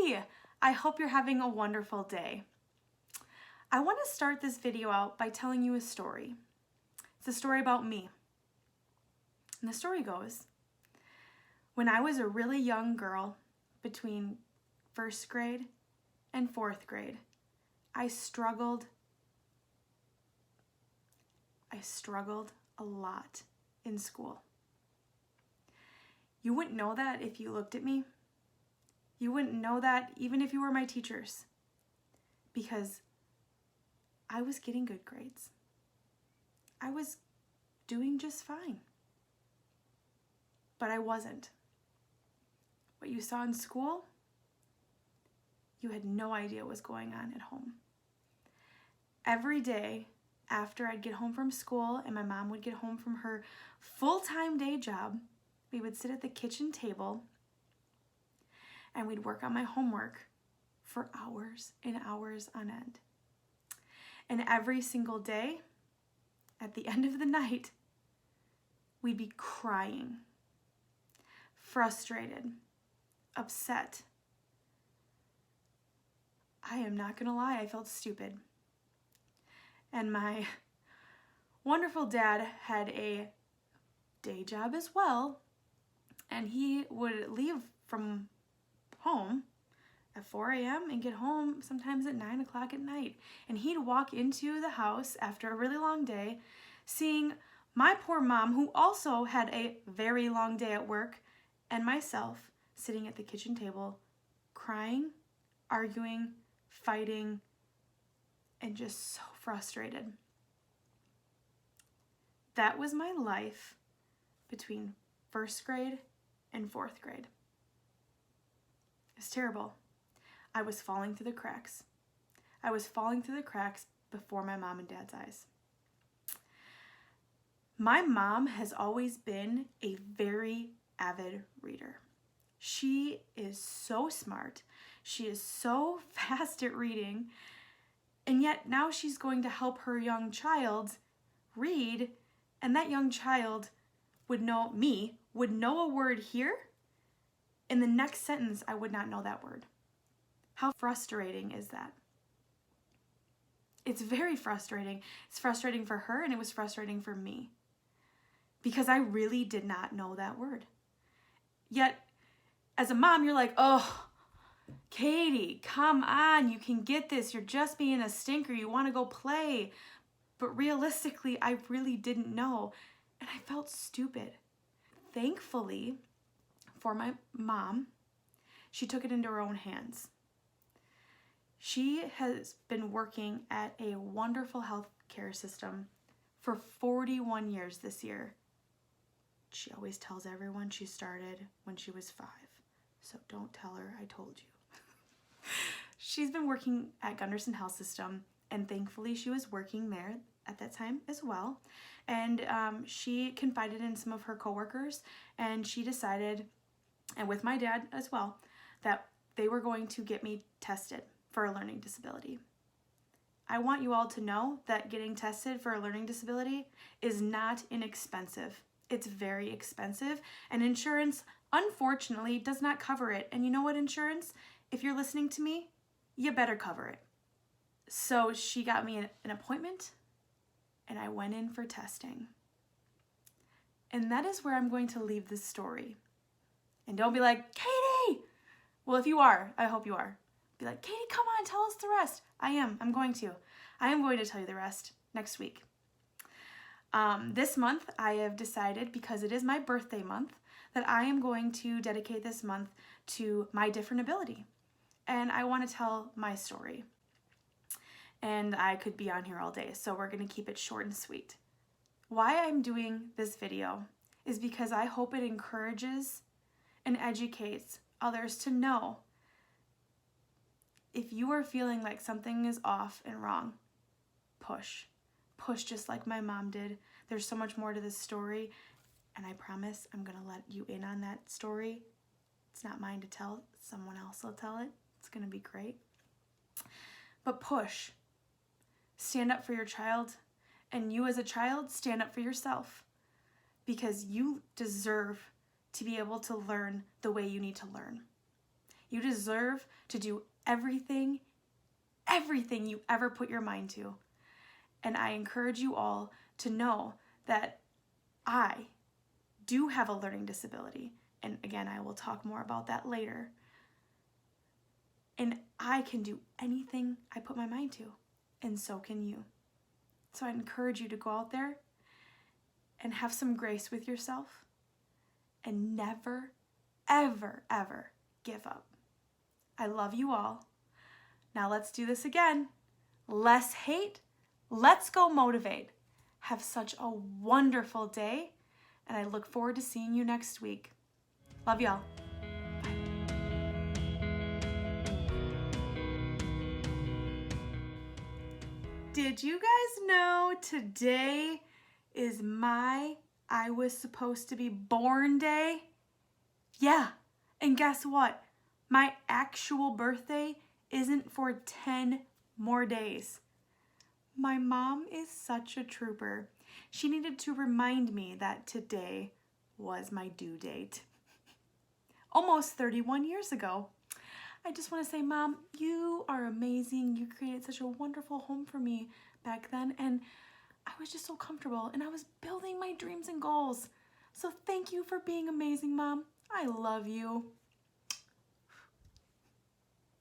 Hey, I hope you're having a wonderful day. I want to start this video out by telling you a story. It's a story about me. And the story goes, when I was a really young girl, between first grade and fourth grade, I struggled a lot in school. You wouldn't know that if you looked at me. You wouldn't know that even if you were my teachers, because I was getting good grades. I was doing just fine, but I wasn't. What you saw in school, you had no idea what was going on at home. Every day after I'd get home from school and my mom would get home from her full-time day job, we would sit at the kitchen table and we'd work on my homework for hours and hours on end. And every single day, at the end of the night, we'd be crying, frustrated, upset. I am not gonna lie, I felt stupid. And my wonderful dad had a day job as well, and he would leave from home at 4 a.m. and get home sometimes at 9 o'clock at night. And he'd walk into the house after a really long day, seeing my poor mom, who also had a very long day at work, and myself sitting at the kitchen table, crying, arguing, fighting, and just so frustrated. That was my life between first grade and fourth grade. It's terrible. I was falling through the cracks. I was falling through the cracks before my mom and dad's eyes. My mom has always been a very avid reader. She is so smart. She is so fast at reading. And yet now she's going to help her young child read, and that young child would know a word here. In the next sentence, I would not know that word. How frustrating is that? It's very frustrating. It's frustrating for her, and it was frustrating for me, because I really did not know that word. Yet, as a mom, you're like, oh, Katie, come on, you can get this. You're just being a stinker. You want to go play. But realistically, I really didn't know, and I felt stupid. Thankfully, for my mom, she took it into her own hands. She has been working at a wonderful healthcare system for 41 years this year. She always tells everyone she started when she was 5, so don't tell her I told you. She's been working at Gunderson Health System, and thankfully she was working there at that time as well. And she confided in some of her coworkers, and she decided, and with my dad as well, that they were going to get me tested for a learning disability. I want you all to know that getting tested for a learning disability is not inexpensive. It's very expensive, and insurance, unfortunately, does not cover it. And you know what, insurance? If you're listening to me, you better cover it. So she got me an appointment, and I went in for testing. And that is where I'm going to leave this story. And don't be like, Katie! Well, if you are, I hope you are. Be like, Katie, come on, tell us the rest. I'm going to tell you the rest next week. This month, I have decided, because it is my birthday month, that I am going to dedicate this month to my different ability. And I want to tell my story. And I could be on here all day, so we're going to keep it short and sweet. Why I'm doing this video is because I hope it encourages and educates others to know if you are feeling like something is off and wrong, push. Push just like my mom did. There's so much more to this story, and I promise I'm going to let you in on that story. It's not mine to tell. Someone else will tell it. It's going to be great. But push. Stand up for your child, and you as a child, stand up for yourself, because you deserve to be able to learn the way you need to learn. You deserve to do everything you ever put your mind to. And I encourage you all to know that I do have a learning disability. And again, I will talk more about that later. And I can do anything I put my mind to, and so can you. So I encourage you to go out there and have some grace with yourself and never, ever, ever give up. I love you all. Now let's do this again. Less hate. Let's go motivate. Have such a wonderful day, and I look forward to seeing you next week. Love y'all. Did you guys know today is my I was supposed to be born day? Yeah, and guess what? My actual birthday isn't for 10 more days. My mom is such a trooper. She needed to remind me that today was my due date. Almost 31 years ago. I just want to say, Mom, you are amazing. You created such a wonderful home for me back then, and I was just so comfortable, and I was building my dreams and goals. So thank you for being amazing, Mom. I love you.